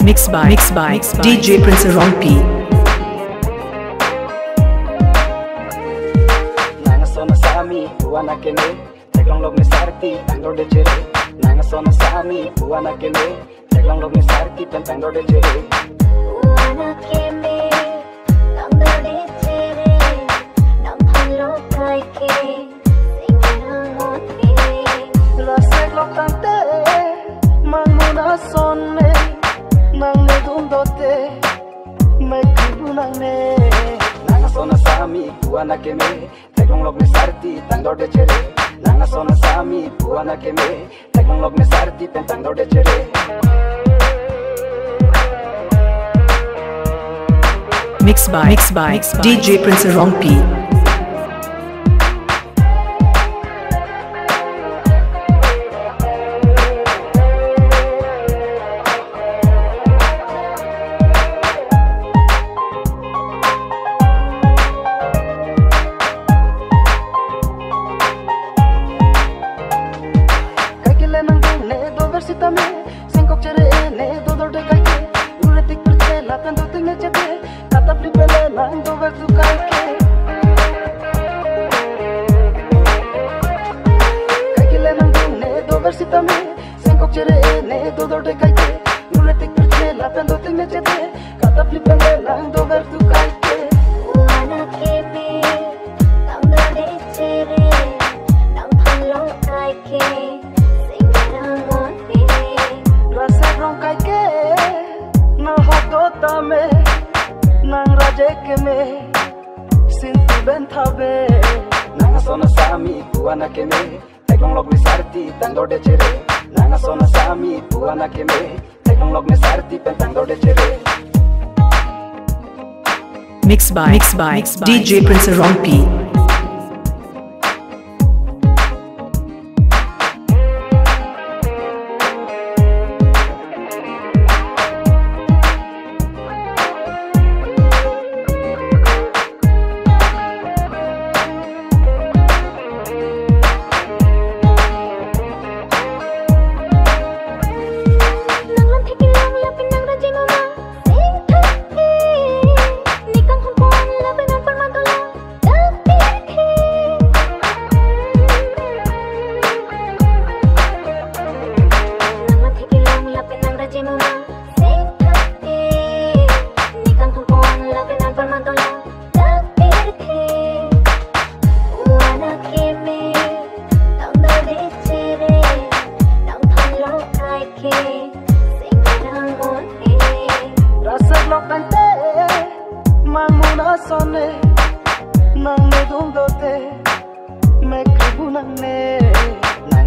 Mixed by DJ Prince Rongpi. Ason Asami, buana kene, teklong log ni sarti, tangdo de chere. Ason Asami, buana kene, teklong log ni sarti, tangdo de chere. Buana kene, tangdo de chere, nang phalo kai ke, singirang moti. Lasek log tante, mangmuna sonne, nang nedum dote, mekibu nang ne. Ason Asami, buana kene, teklong log ni sarti, tangdo de chere. Ason Asami, buana kene, teklong log ni sarti, tangdo de chere. Mixed by DJ Prince Rongpi. Ason Asami, buana kene, teklong log ni sarti, tangdo de chere. Ason Asami, buana kene, teklong log ni sarti, tangdo de chere. Mixed by DJ Prince Rongpi.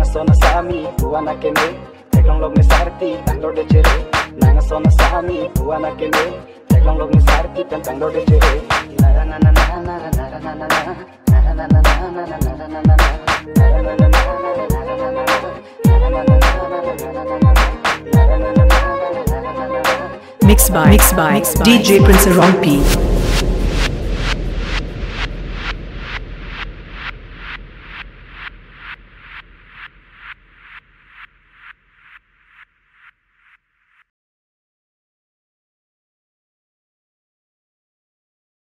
Ason Asami, buana kene, teklong log ni sarti, tangdo de chere. Ason Asami, buana kene, teklong log ni sarti, tangdo de chere. Mixed by DJ Prince Rongpi.